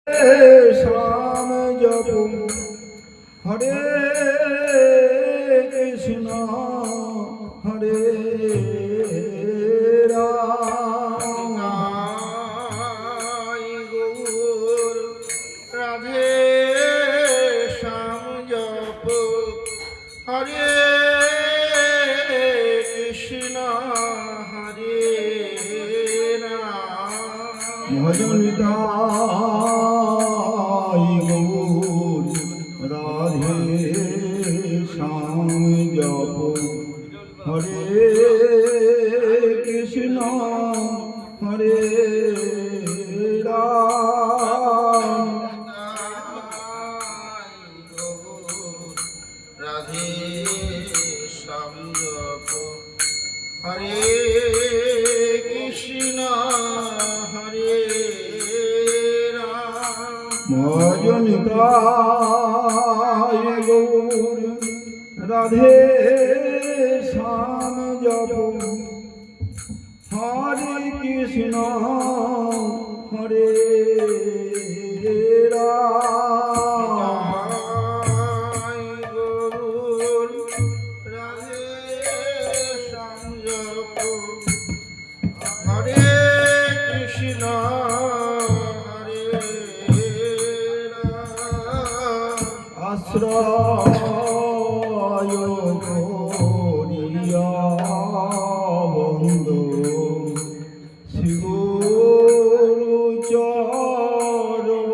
শ্যাম জপ হরে কৃষ্ণ হরে রাম। গৌর রাধে শ্যাম জপ হরে কৃষ্ণ হরে রাম। ভজনিতাই গৌর রাধে শ্যাম জপ হরে কৃষ্ণ হরে রাম। রাধে শ্যাম জপ হরে কৃষ্ণ হরে রাম। ভজনিতাই গৌর রাধে শ্যাম জপ হরে কৃষ্ণ হরে রাম। গৌর রাধে শ্যাম জপ হরে কৃষ্ণ হরে রাম। আশ্রয় করিয়া বন্ধু শিগুরু চরণ।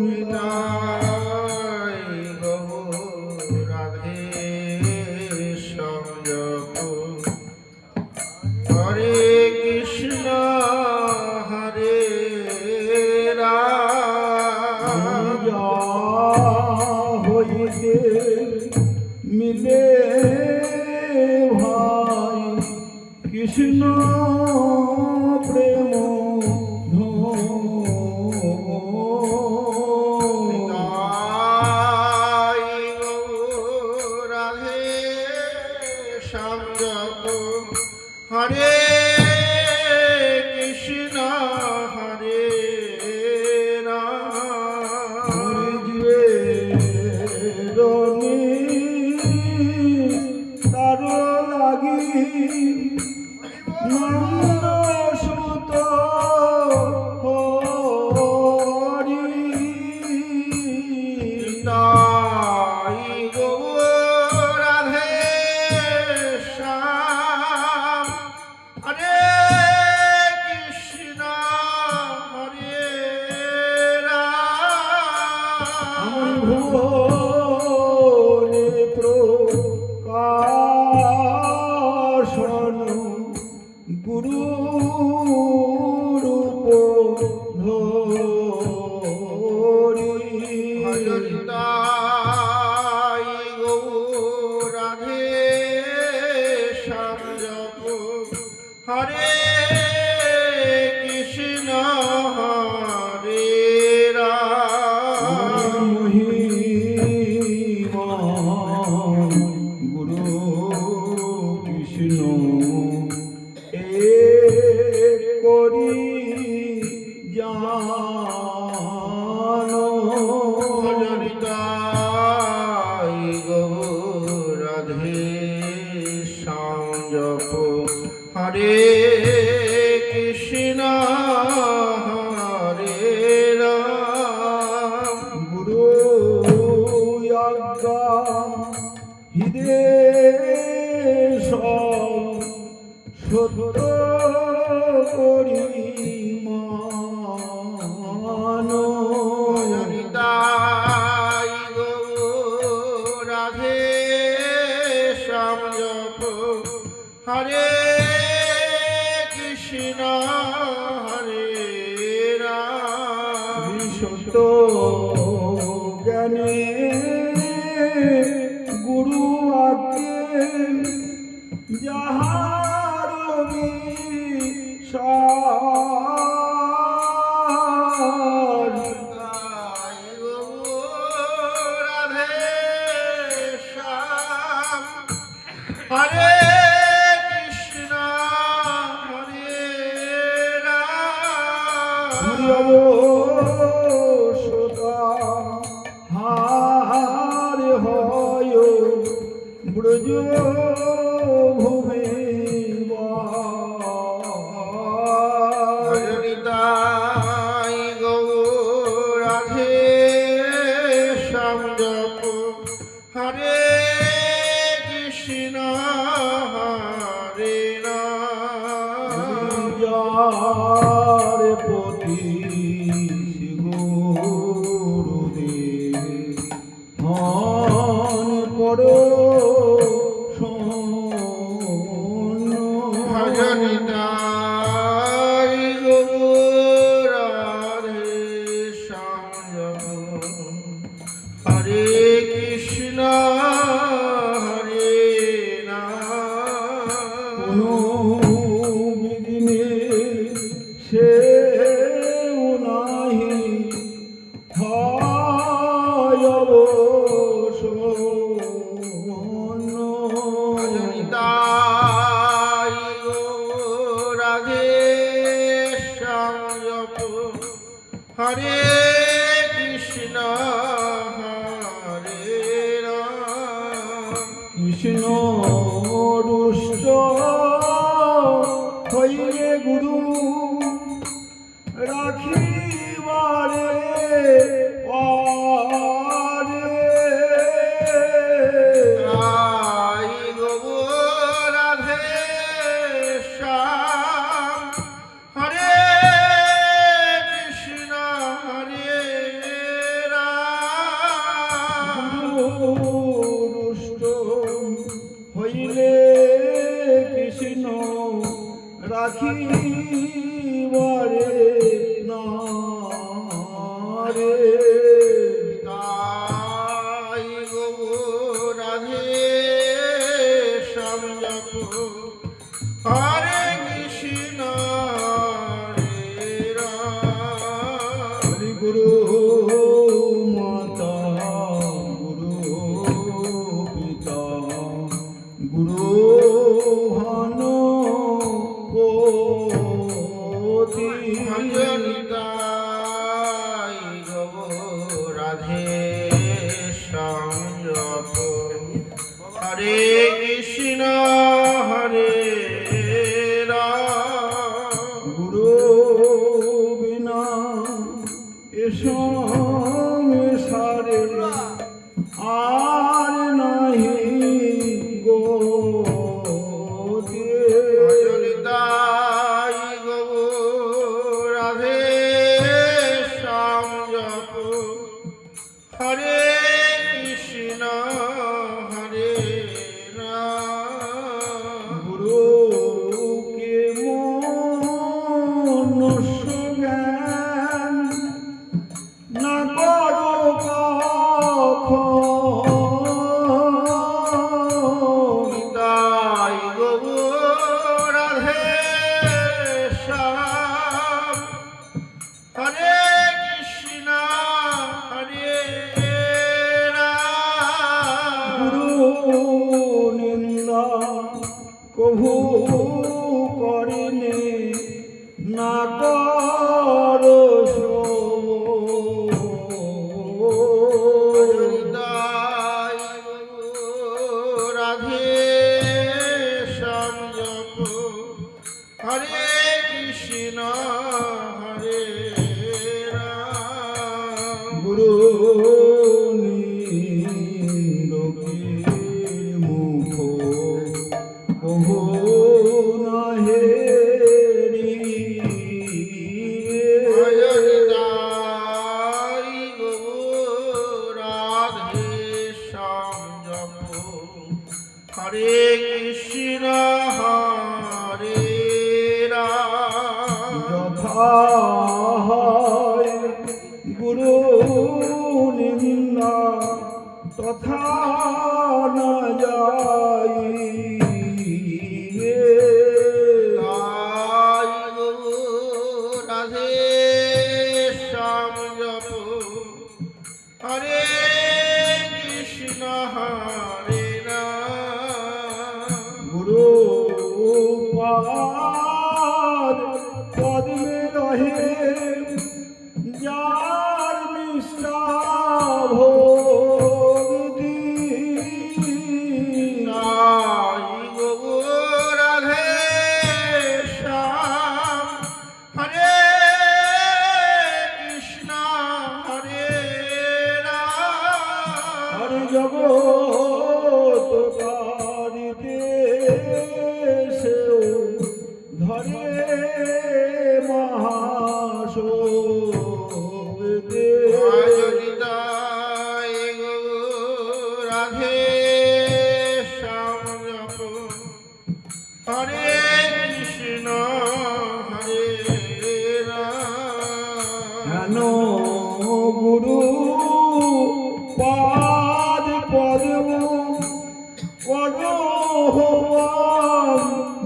নিতাই গৌর রাধে শ্যাম জপ হরে কৃষ্ণ হরে রাম। যা হইতে মিলে ভাই কৃষ্ণ প্রেম নিতাই গৌর রাধে শ্যাম জপ হরে কৃষ্ণ হরে রাম। তার লাগি নন্দ সুত হরি। নিতাই গৌর রাধে শ্যাম হরে কৃষ্ণ হরে আমি রাম। ভুবনে প্রকাশন গুরু রূপ ধরি। ভজনিতাই গৌর রাধে শ্যাম জপ হরে কৃষ্ণ হরে রাম। মহিমা গুরু কৃষ্ণ এ করি জানো। ভজনিতাই গৌর রাধে শ্যাম জপ হরে কৃষ্ণ হরে রাম। গুরু আজ্ঞা হৃদে সত্য করি মানো। ভজনিতাই গৌর রাধে শ্যাম জপ হরে কৃষ্ণ হরে রাম। বিশুদ্ধ জ্ঞানে গুরু আজ্ঞে যাহার বিশ্বাস। নিতাই গৌর রাধে শ্যাম হরে কৃষ্ণ হরে রাম। পুরী অবসতা হারে হয় ব্রজ ভূমে ভজনিতাই গৌর রাধে শ্যাম জপ হরে কৃষ্ণ হরে রাম যার পতি গুরুদেব হন পর ভজনিতাই গৌর রাধে শ্যাম জপ হরে কৃষ্ণ হরে রাম বিঘ্নে সে নাহি হয় ভজনিতাই গৌর রাধে শ্যাম জপ হরে কৃষ্ণ হরে রাম কৃষ্ণ রুষ্ট হইলে গুরু রাখিবারে তাই গৌর রাধে শ্যাম হরে কৃষ্ণ হরে রাম রুষ্ট হইলে কৃষ্ণ রাখিবারে না রে তাই গৌর রাধে শ্যাম জপ হরে কৃষ্ণ হরে রাম হরি গুরু মাতা গুরু পিতা গুরু হন পতি ভজনিতাই গৌর রাধে শ্যাম জপ হরে কৃষ্ণ হরে রাম গুরু বিনা সংসারে আর নাহি গতি ভজনিতাই গৌর রাধে শ্যাম জপ হরে কৃষ্ণ হরে রাম গুরুকে মনুষ্য জ্ঞান না করো কখন তাই গৌর রাধে শ্যাম হরে কৃষ্ণ হরে রাম গুরু নিন্দা কভু করিনে না করো ভজনিতাই গৌর রাধে শ্যাম জপ হরে কৃষ্ণ হরে রাম গুরু নিন্দকের মুখ কভু নাহে ভজনিতাই গৌর রাধে শ্যাম জপ হরে কৃষ্ণ হরে রাম যথা হয় গুরু নিন্দা তথা না যাই তাই গৌর রাধে শ্যাম জপ হরে কৃষ্ণ হরে রাম গুরু পাদ পদ্মে রহে শোভে ভজনিতায় গৌর রাধে শ্যাম জপ হরে কৃষ্ণ হরে রাম হেন গুরু পাদ পদ্ম করো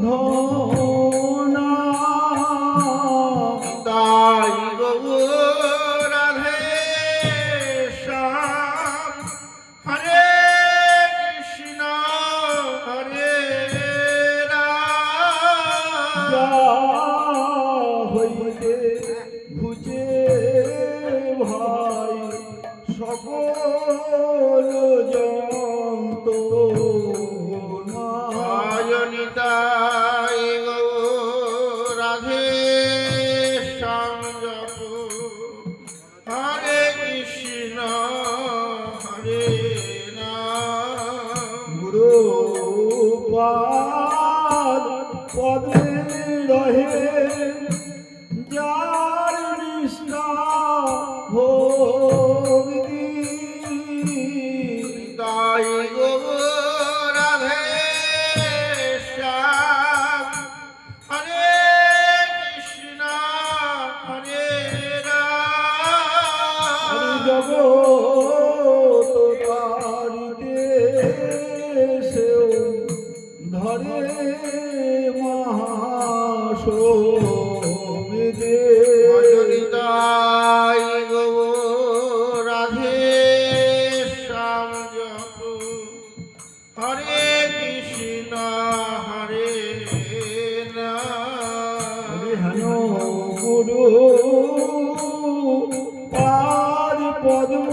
বন্ধনা তাই গৌর রাধে শ্যাম হরে কৃষ্ণ হরে রাম যা হইতে ঘুচে ভাই সকল যন্ত্রণা ভজনিতায় গৌর রাধে শ্যাম জপ হরে কৃষ্ণ হরে রাম গুরু পাদ পদে রহে যার নিষ্ঠা ভক্তি তাই গৌর রাধে শ্যাম হরে কৃষ্ণ হরে রাম জগৎ তারিতে সেও ধরে মহাশোভে ভজনিতায় গৌর রাধে শ্যাম জপ হরে কৃষ্ণ হরে রাম হেন গুরু পাদ পদ্ম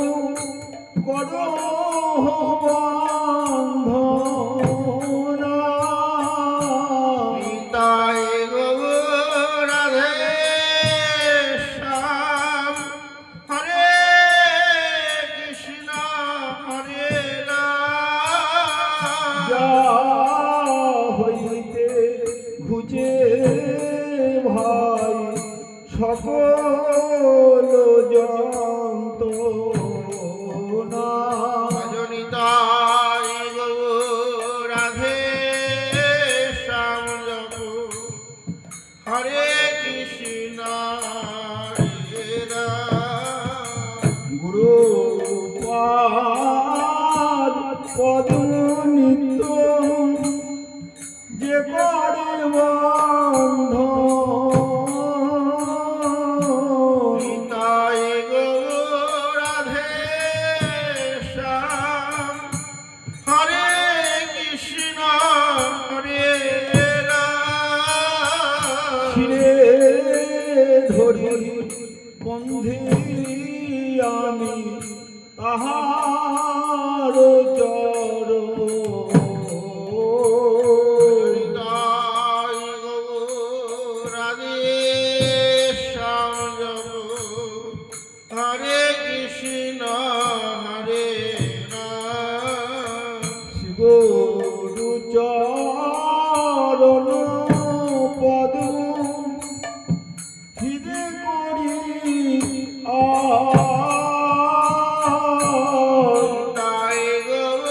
করো বন্ধনা তাই গৌর রাধে শ্যাম হরে কৃষ্ণ হরে রাম যা হইতে ঘুচে ভাই সকল যন্ত্রণা ভজনিতায় গৌর রাধে শ্যাম জপ হরে কৃষ্ণ হরে রাম গুরু পাদ পদ্ম নিত্য যে করে বন্ধন তাই গৌর রাধে শ্যাম হরে কৃষ্ণ হরে রাম শিরে ধরি বন্ধি আমি তাহার চর হরিতাই গৌর রাধে শ্যাম জপ হরে কৃষ্ণ হরে রাম শিবরু চরণ পদ হৃদে করি তাই গৌর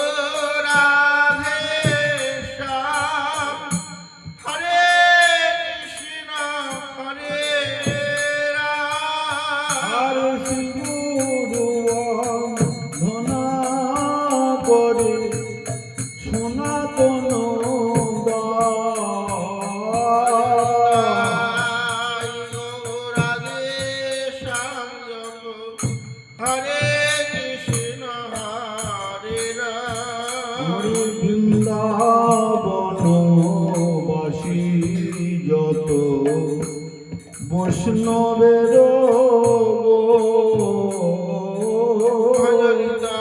রাধে শ্যাম হরে কৃষ্ণ হরে আর রাম শিবরু ধনা করে সনাতন তাই গৌর রাধে শ্যাম জপ হরে কৃষ্ণ হরে রাম বৃন্দাবনবাসী যত বৈষ্ণবের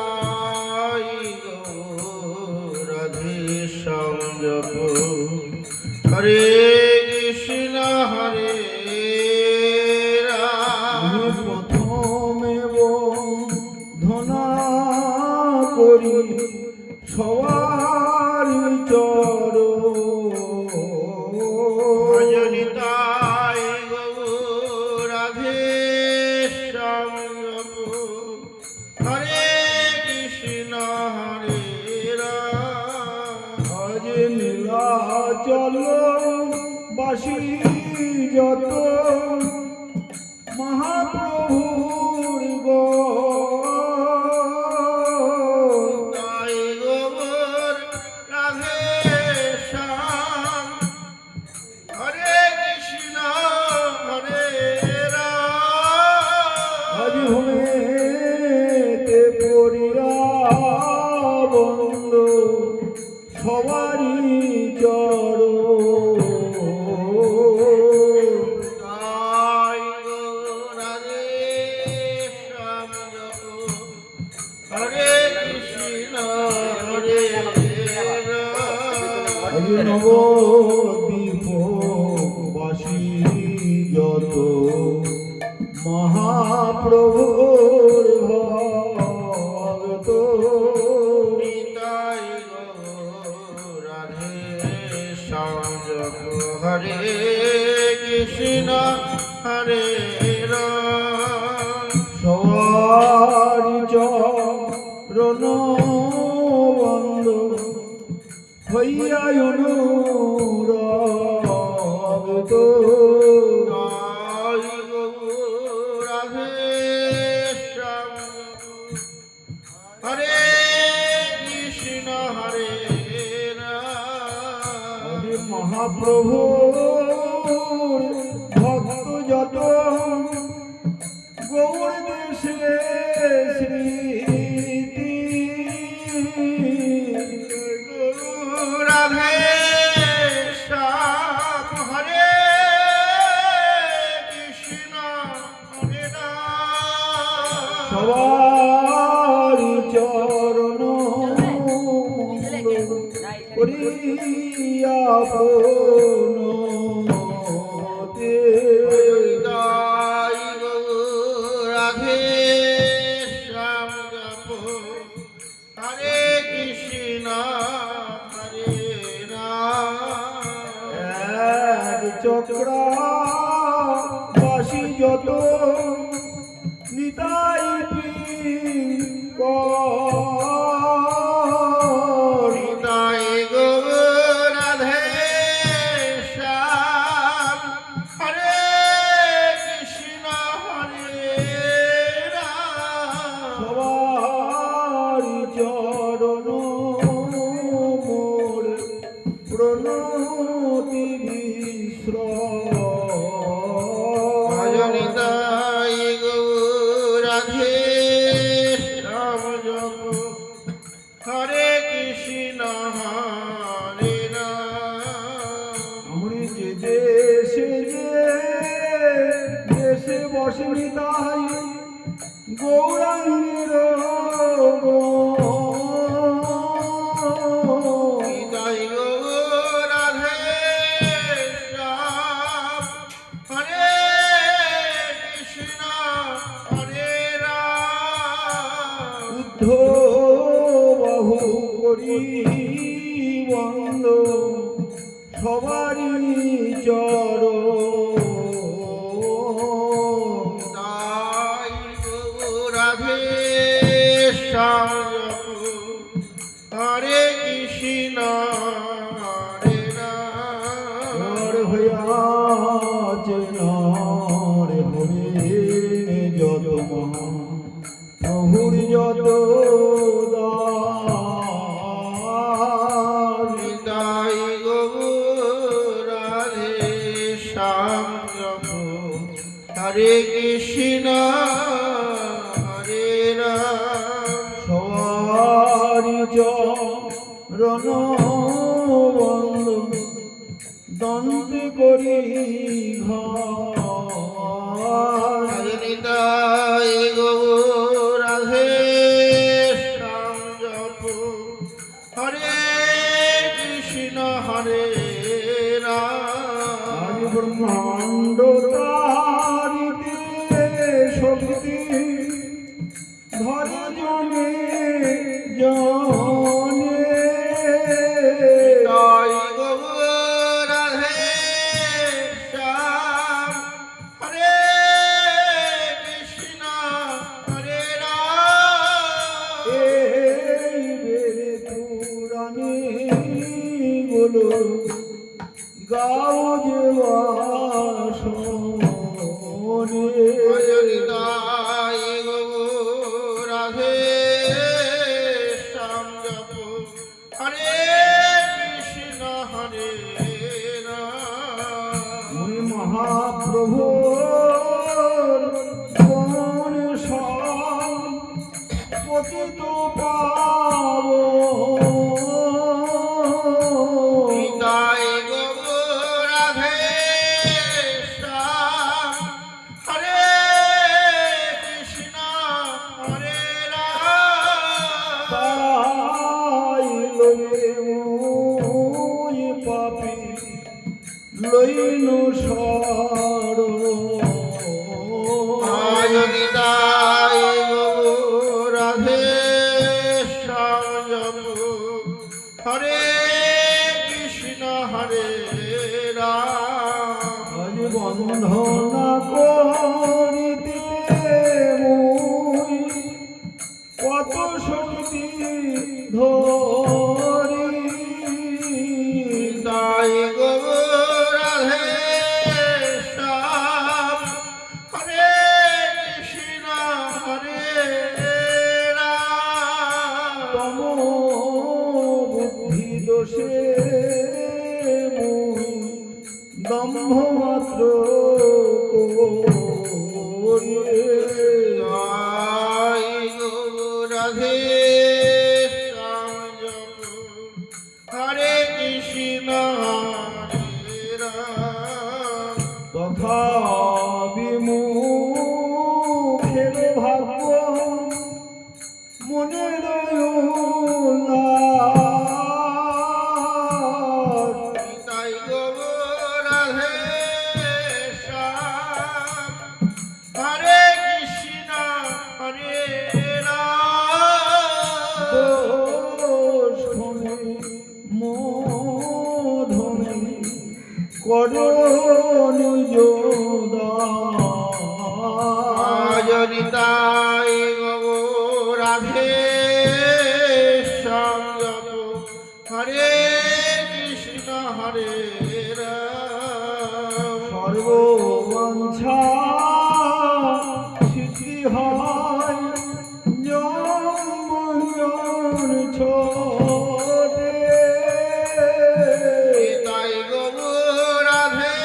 ভজনিতাই গৌর রাধে শ্যাম জপ হরে কৃষ্ণ হরে রাম প্রথমে ধনা করি সবার চর ভজনিতাই গৌর রাধে যত মহাপ্রভুর গো তাই গৌর রাধে শ্যাম হরে কৃষ্ণ হরে রাম আজ ভূমিতে পড়িয়া বন্ধ সবারই চরণ তাই গৌর রাধে শ্যাম হরে কৃষ্ণ হরে আজ রাম নবদ্বীপবাসী যত মহাপ্রভুর ভক্ত নিতাই গৌর রাধে শ্যাম জপ হরে কৃষ্ণ হরে রাম সবারি চরণ বন্ধ হইয়া অনুরাগিত তাই গৌর রাধে শ্যাম হরে কৃষ্ণ হরে রাম হরে মহাপ্রভু ভক্ত যত গৌর দেশে স্মৃতি গৌর রাধে শ্যাম হরে কৃষ্ণ হরে রাম সবারি চরণ করিয়া প্রণতি তাই গৌর রাধে শ্যাম জপ হরে কৃষ্ণ হরে রাম এক চক্রা বাসি যত নিতাই করি তাই গৌর রাধে শ্যাম হরে কৃষ্ণ হরে রাম সবারি চরণ মোর প্রণতি ভজনি বিশ্র তাই গৌর রাধে শ্যাম জপ হরে কৃষ্ণ হরে রাম আমি যে দেশে দেশে বসবি তাই গৌরাঙ্গের তাই গৌর রাধে শ্যাম হরে কৃষ্ণ হরে রাম বুদ্ধ বাহু করি বন্ধ সবারই চরণ তাই গৌর রাধে শ্যাম জপ হরে কৃষ্ণ হরে রাম নর হইয়াছে নর হরে যত প্রভুর যত দান তাই গৌর রাধে শ্যাম জপ হরে কৃষ্ণ হরে রাম সবারি চরণ বন্ধ দন্তে করি ঘর নিতাই গৌর রাধে শ্যাম জপ হরে কৃষ্ণ হরে রাম আজ ব্রহ্মাণ্ড তারিতে শক্তি ধরে জনে জনে তাই গৌর রাধে শ্যাম হরে অজনিতায় গো রাধে শ্যাম জপ হরে কৃষ্ণ হরে রাম ওই মহাপ্রভুর গুণ সব পতিত পাবন। নিতাই গো রাধে শ্যাম হরে কৃষ্ণ হরে রাম তাই লয়ে ওই পাপী লইনু অজনিতায় গো রাধে শ্যাম জপ হরে কৃষ্ণ হরে রাম আজ বন্ধনা করিতে মুই কত শক্তি ধরি। নিতাই গো রাধে শ্যাম হরে কৃষ্ণ হরে রাম তম বুদ্ধি দোষে মুই দম্ভ মাত্র করিয়ে। জয় গো রাধে শ্যাম জপ হরে কৃষ্ণ হরে রাম তথা বিমুখের ভাগ্য মনের উল্লাস। নিতাই গো রাধে শ্যাম হরে কৃষ্ণ হরে রাম দোষ ক্ষমে মোধনে করো নিজ দাস। অজনিতায় গো রাধে শ্যাম জপ হরে কৃষ্ণ হরে রাম সর্ববাঞ্ছা সিদ্ধি হয় যমন ছোটে। নিতাই গো রাধে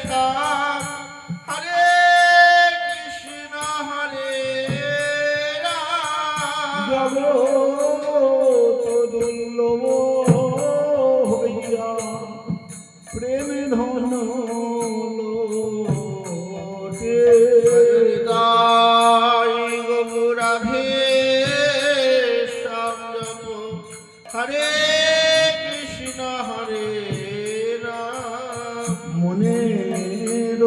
শ্যাম হরে কৃষ্ণ হরে রাম জগৎ দুর্লভ হইয়া প্রেম ধন লোটে। হরিদাই গো রাধে শ্যাম জপ হরে কৃষ্ণ হরে রাম মনের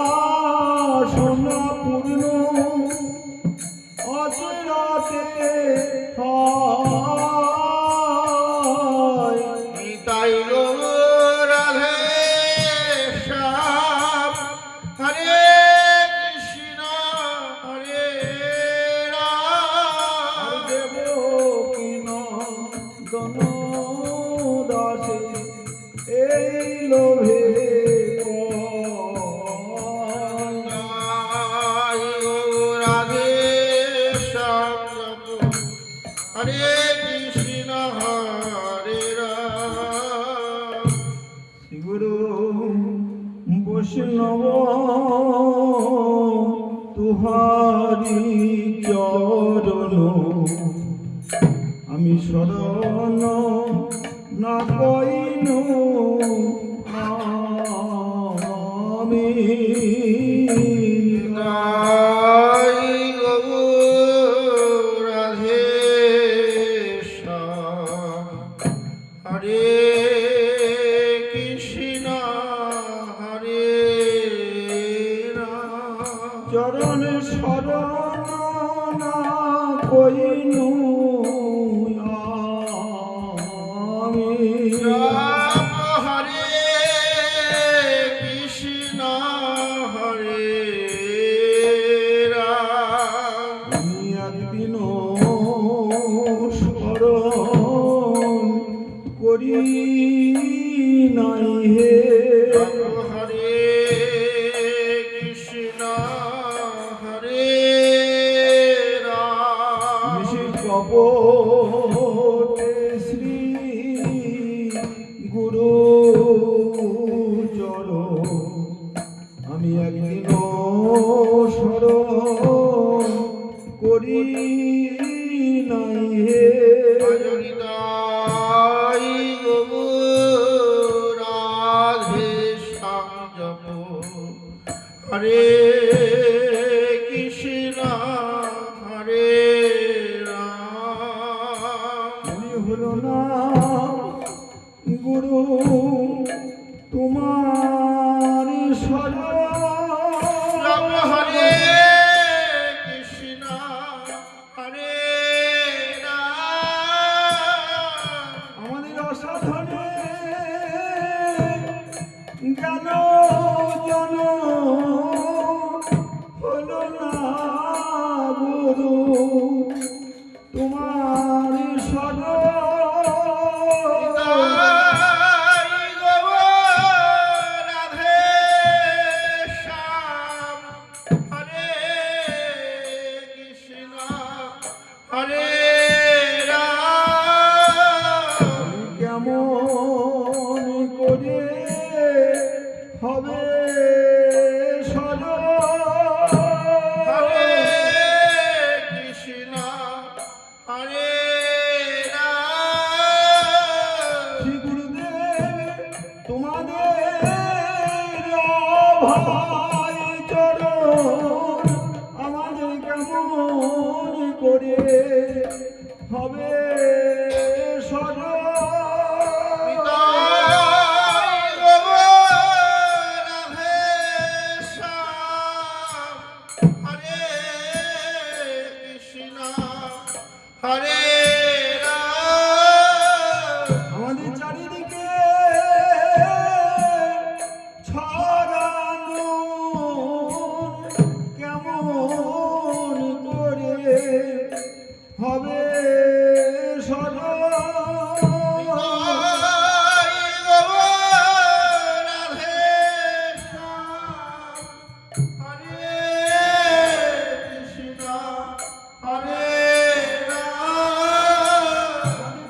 বাসনা পূর্ণ অচিরাতে হয়। নিতাই গো রাধে শ্যাম হরে কৃষ্ণ হরে রাম দেব কিনন্দন দাসে এই লোভে কয়। জয় গো রাধে শ্যাম জপ হরে কৃষ্ণ হরে রাম গুরু বৈষ্ণব তুহারি চরণ আমি শরণ না কইনু আমি। জয় গো রাধে শ্যাম হরে কৃষ্ণ হরে রাম চরণ শরণ না কইনু আমি। রাম হরে কৃষ্ণ হরে রাম আমি একদিন স্মরণ করি নাই হে। হরে স্মরণ করি নাই হে ভজনিতাই গো রাধে শ্যাম জপ হরে কৃষ্ণ হরে রাম। মনে হলো না গুরু তোমার স্মরণ রাম হরে কৃষ্ণ হরে রাম। আমাদের অসাধনে গেল জন হলো না গুরু তোমার স্মরণ তাই গো রাধে শ্যাম হরে কৃষ্ণ হরে রাম। কেমন করে হবে স্মরণ হরে কৃষ্ণ হরে রাম। শ্রী গুরুদেব তোমাদের অভয় চরণ আমাদের কেমন করে হবে স্মরণ তাই গো রাধে শ্যাম হরে কৃষ্ণ হরে রাম। আমাদের চারিদিকে ছড়ানো কেমন করে হবে স্মরণ তাই গো রাধে শ্যাম হরে কৃষ্ণ হরে রাম।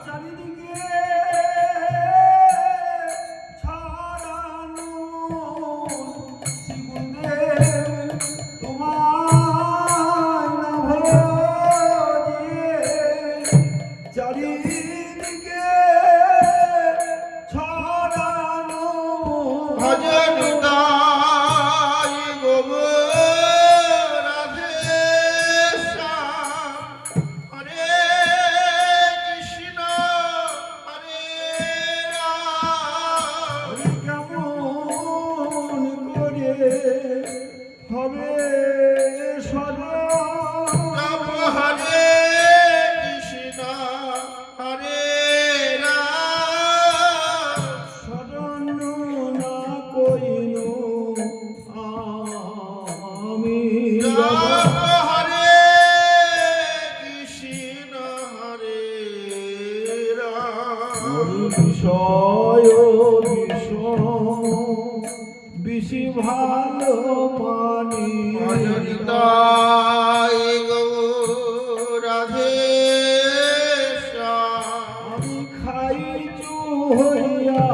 চারিদিকে ছড়ানো শিবদেব তোমার ভজে চারিদিকে ছড়ানো ভজনিতাই গো রাধে শ্যাম হরে কৃষ্ণ হরে রাম। কেমন করে হবে স্মরণ রাম হরে কৃষ্ণ হরে রাম। স্মরণ না কইল আমি রাম হরে কৃষ্ণ হরে রাম। বিষয় বেশি ভালো পানি ভজনিতাই গো রাধে শ্যাম। আমি খাইছু হইয়া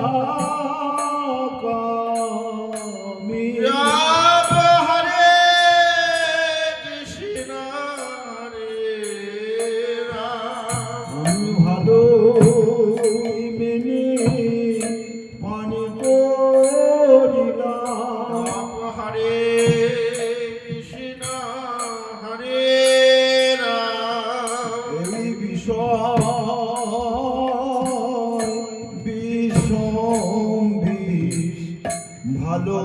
কামি রাম হরে কৃষ্ণ হরে রাম। আমি ভালো মেনে পানি করিলাম রাম হরে কৃষ্ণ হরে রাম। এই বিষম বিষ ভালো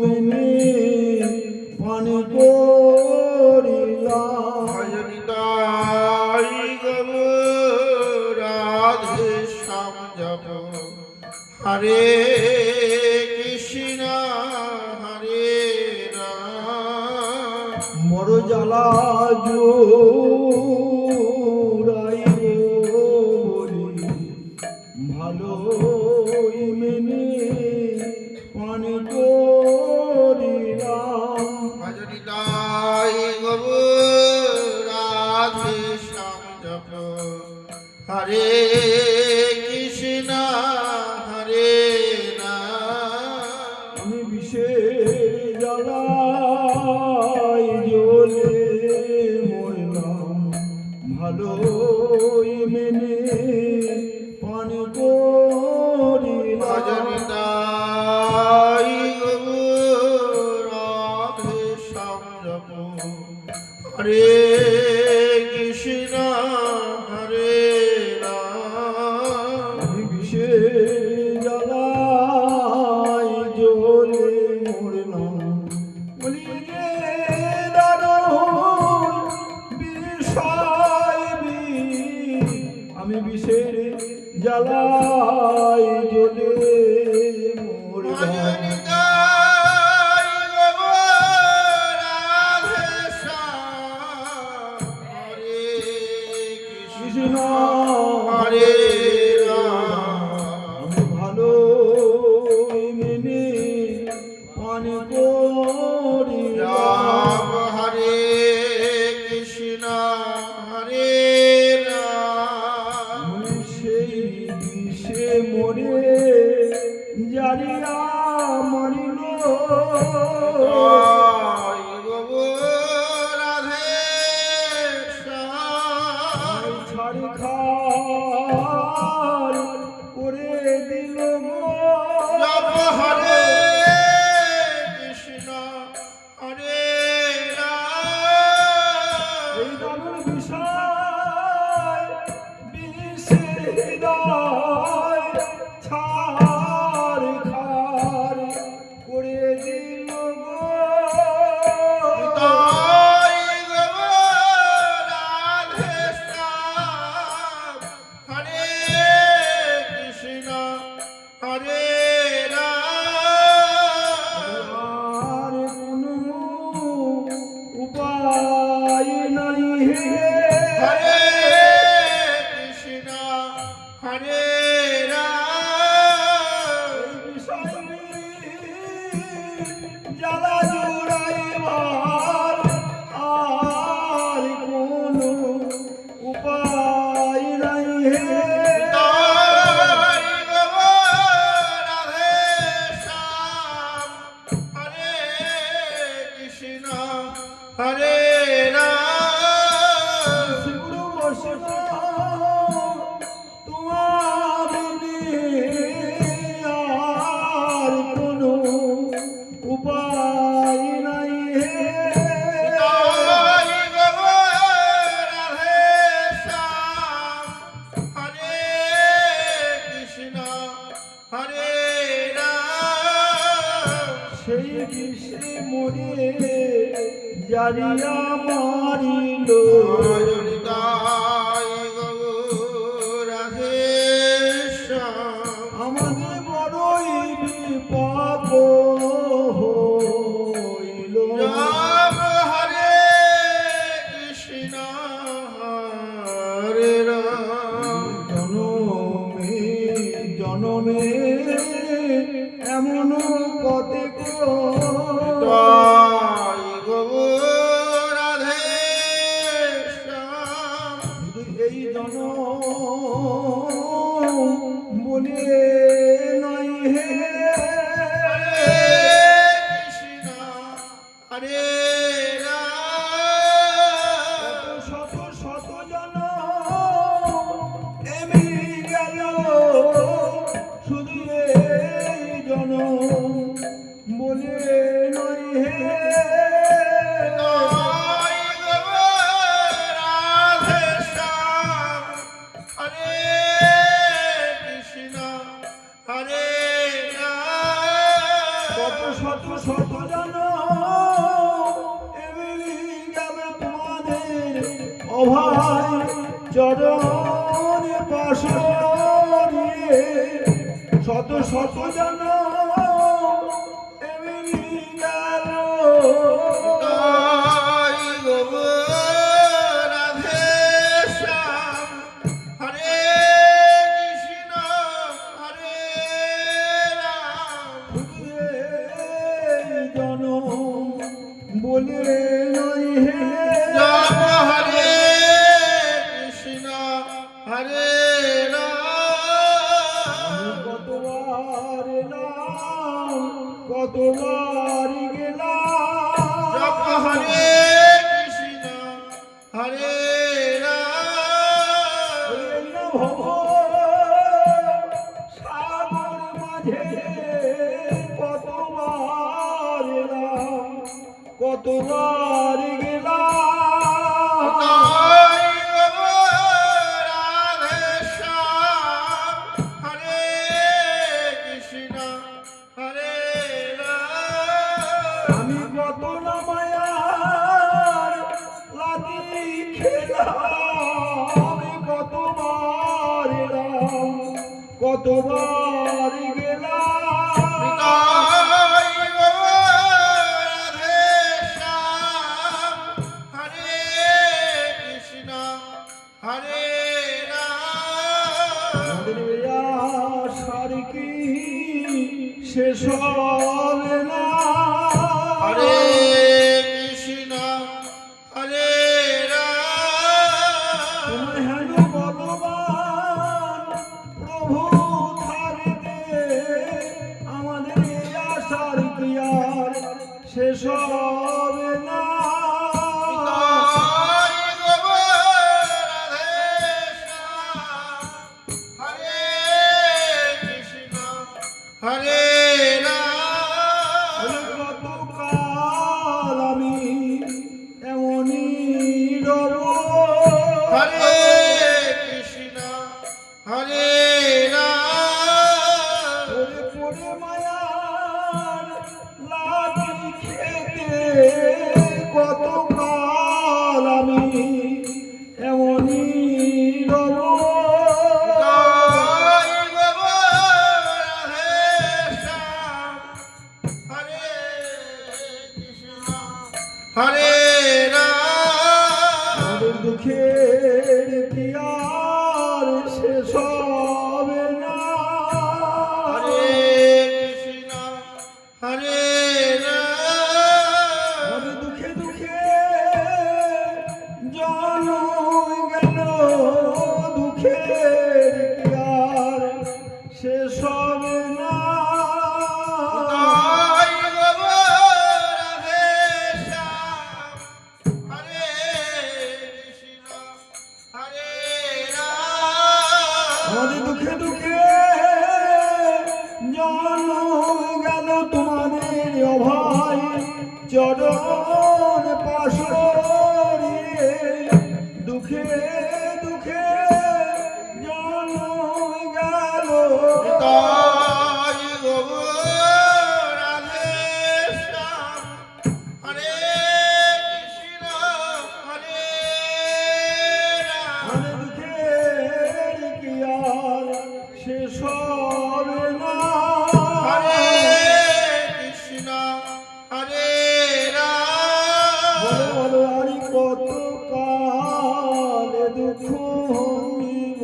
মেনে পানি করিলাম ভজনিতাই গো রাধে শ্যাম জপ হরে কৃষ্ণ হরে রাম। মর জ্বালা জোড়াইব বলি ভালো মেনে পানি করিলাম ভজনিতাই গো রাধে শ্যাম জপ হরে কৃষ্ণ হরে রাম। আমি বিষে জ্বালা ভালোই মেনে পান করিলাম ভজনি তাই গৌর রাধে শ্যাম জপ হরে কৃষ্ণ হরে রাম আমি বিষের জ্বালায় জ্বলে মরলাম বলি রে দারুণ বিষয় আমি বিষের জ্বালায় জ্বলে মরলাম ভজনি তাই গৌর রাধে শ্যাম হরে কৃষ্ণ কৃষ্ণ হরে রাম আমি ভালো মেনে পান করিলাম রাম হরে কৃষ্ণ হরে রাম আমি সেই বিষে মরে জারিয়া মরিল জয় গৌর রাধে শ্যাম ছাড়ি খার করে দিল জপ হরে কৃষ্ণ হরে রাম এই দারুণ বিষয় বিষেদায় ছাড় খার করে দিল তাই গৌর রাধে শ্যাম হরে কৃষ্ণ হরে রাম আর কোনো উপায় নাই হরে কৃষ্ণ হরে রাম জ্বালা জোড়াইবার আর কোনো উপায় নাই তাই গৌর রাধে শ্যাম হরে কৃষ্ণ হরে রাম শিবু বসব তোমার আর কোনো উপায় নাই তাই গৌর রাধে শ্যাম হরে কৃষ্ণ হরে রাম সেই বিষে মরে জারিয়া মারিল ভজনি তাই গৌর রাধে শ্যাম আমাদের বড়ই বিপাপ হইল রাম হরে কৃষ্ণ হরে রাম জনমে জনমে এমন কতেক তাই গৌর রাধে শ্যাম এই জন বলে নয় হরে কৃষ্ণ হরে রাম শত শত জন এমি গেল শুধু এই জন বলে নয় তাই গৌর রাধে শ্যাম হরে কৃষ্ণ হরে কত রাম শত শত জন এমনি গেল তোমাদের অভায় চরণ পাশরিয়ে শত শত জন এমনি গেল তাই গৌর রাধে শ্যাম হরে কৃষ্ণ হরে রাম জন বলে নয় জপ হরে কৃষ্ণ হরে রাম কতবার এলাম কতবার গেলাম জপ হরে কৃষ্ণ হরে রাম কতবার গেলাম তাই গো রাধে শ্যাম হরে কৃষ্ণ হরে রাম আমি কত না মায়ার লাঠি খেলাম আমি কতবার এলাম কতবার গেলাম তাই গো রাধে শ্যাম হরে কৃষ্ণ হরে রাম আমাদের আশার কি শেষ হবে না হরে কৃষ্ণ হরে রাম তোমার হেন বলবান প্রভু থাকতে আমাদের এই আশার কি আর শেষ হবে না তাই গো রাধে শ্যাম হরে কৃষ্ণ হরে রাম কতকাল আমি এমনই রব হরে কৃষ্ণ হরে রাম ওরে পরে মায়ার লাঠি খেতে কতকাল আমি এমনই রব তাই গো রাধে শ্যাম হরে কৃষ্ণ হরে রাম আমাদের দুঃখের কি আর শেষ হবে না হরে কৃষ্ণ হরে রাম আমাদের দুঃখে দুঃখে জন গেল দুঃখের কি আর শেষ হবে না তাই গো রাধে শ্যাম হরে কৃষ্ণ হরে রাম আমাদের দুঃখে দুঃখে জন গেল তোমাদের অভয় চরণ পাশরিয়ে দুঃখে দুঃখে জন গেল তাই গো রাধে শ্যাম হরে কৃষ্ণ হরে রাম আমাদের দুঃখের কি আর শেষ হবে না হরে কৃষ্ণ হরে রাম বলো বলো আরি কত কাল দুঃখ নিব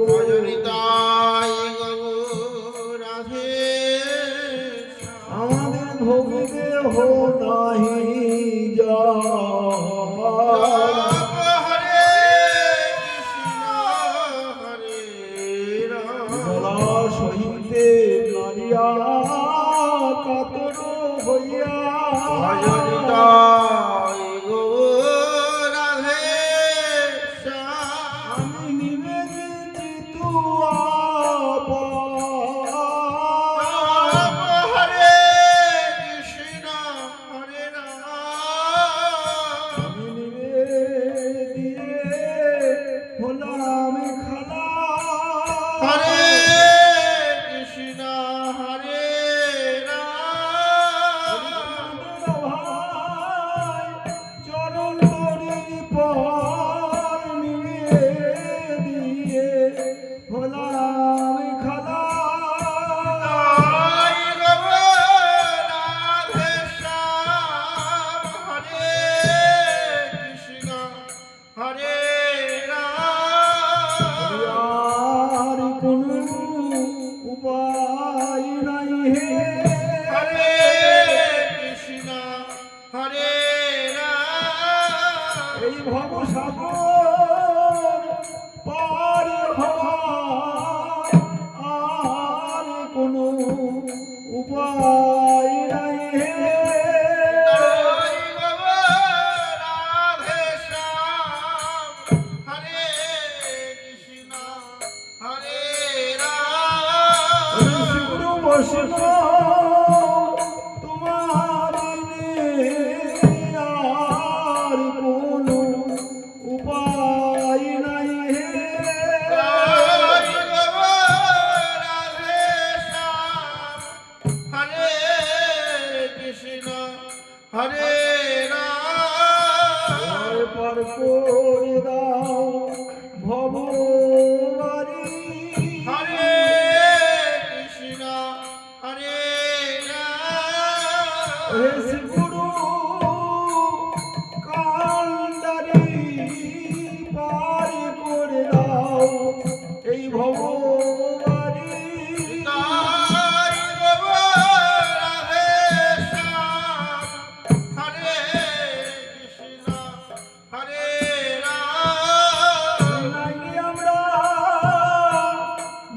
ভজনি তাই গো রাধে শ্যাম আমাদের ভোগে হো নাহি যা হরে কৃষ্ণ হরে রাম গলা সহিতে নারিয়া কাতর হইয়া ভজনি তাই গো রাধে শ্যাম আমি নিবেদিত তুয়া হরে কৃষ্ণ হরে রাম আমি নিবেদিয়ে হলাম খালা হরে কৃষ্ণ হরে রাম ভাই চরণ তরির পর নিবেদিয়ে হলাম খালা তাই গো রাধে শ্যাম হরে কৃষ্ণ হরে রাম আর কোনো উপায় নাই হে হরে কৃষ্ণ হরে রাম এই ভব সাগর পার হওয়ার আর কোনো উপায় নাই হে তাই গো রাধে শ্যাম হরে কৃষ্ণ হরে রাম বসন তোমার পার করে দাও ভববারি। হরে কৃষ্ণ হরে রাম হে শ্রী গুরু কান্ডারি পার করে দাও এই ভববারি। তাই গো রাধে শ্যাম হরে কৃষ্ণ হরে রাম নাইলে আমরা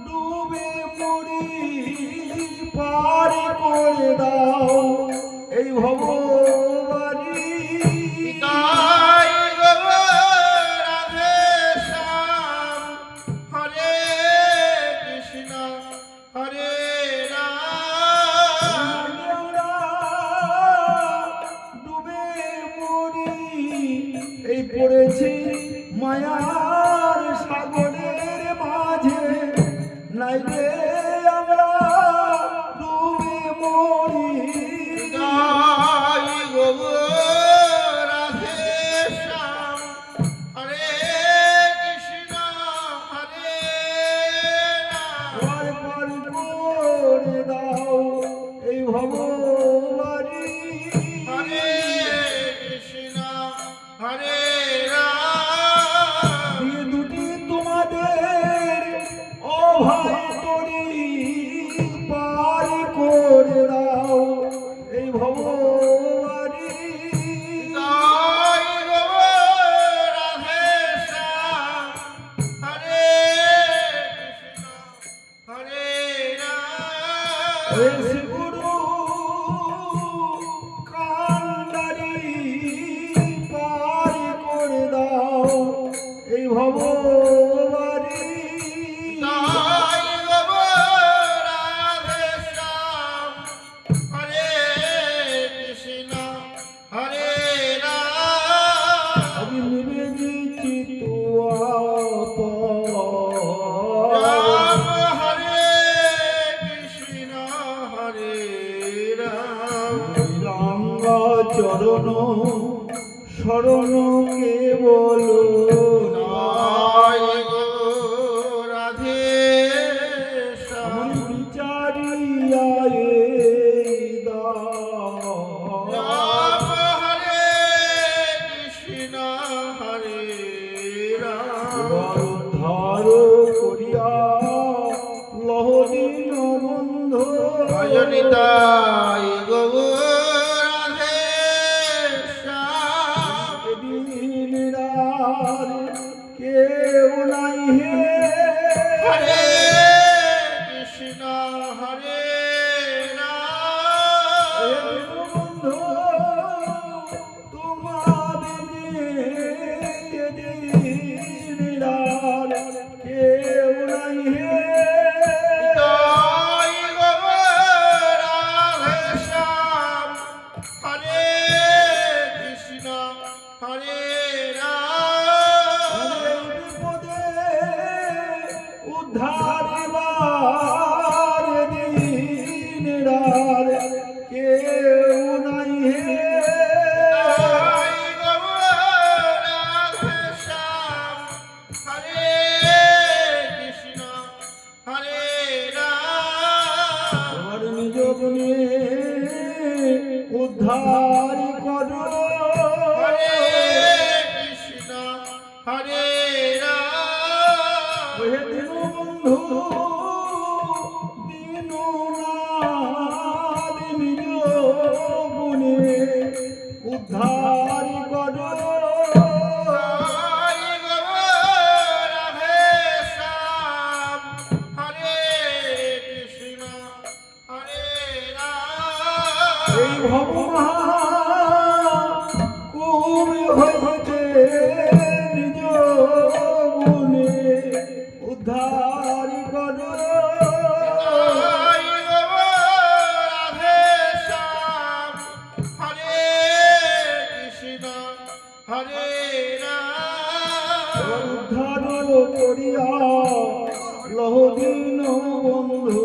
ডুবে মরি পার করে দাও এই ভববারি। তাই গো রাধে শ্যাম হরে কৃষ্ণ হরে রাম নাইলে আমরা ডুবে মরি এই পড়েছি মায়ার সাগরের মাঝে। নাইলে আমরা ডুবে মরি তাই গো রাধে শ্যাম হরে কৃষ্ণ হরে রাম পার পার করে দাও এই ভববারি। হরে কৃষ্ণ হরে রাম দিয়ে দুটি তোমাদের অভয় করি পার করে দাও এই ভববারি। তাই গো রাধে শ্যাম হরে কৃষ্ণ হরে রাম হে শ্রী গুরু কান্ডারি পার করে দাও এই ভববারি। তাই গো রাধে শ্যাম হরে কৃষ্ণ হরে রাম আমি নিবেদিত রাম হরে কৃষ্ণ হরে রাম রাঙ্গা চরণ শরণ কেবল তাই গো রাধে শ্যাম আমি বিচারিয়া এই দাও। রাম হরে কৃষ্ণ হরে রাম উদ্ধার করিয়া লহদিন বন্ধ ভজনিতাই গো রাধে শ্যাম দিন রাত কেউ নাই হে হরে কৃষ্ণ হরে রাম বন্ধু তোমার দিন রাত কেউ নাই হে তাই গো রাধে শ্যাম হরে কৃষ্ণ হরে রাম বিপদে উদ্ধারিবার দিন রাত কেউ নাই হে তাই গো রাধে শ্যাম হরে কৃষ্ণ হরে রাম আমার নিজ গুণে উদ্ধার করো হরে কৃষ্ণ হরে রাম হে দীনবন্ধু দীননাথ নিজ গুণে উদ্ধার করো তাই গো রাধে শ্যাম হরে কৃষ্ণ হরে রাম এই ভবমহা কুমি হইতে নিজ গুণে উদ্ধার করো তাই গো রাধে শ্যাম হরে কৃষ্ণ হরে রাম উদ্ধার করিয়া লহদিন বন্ধু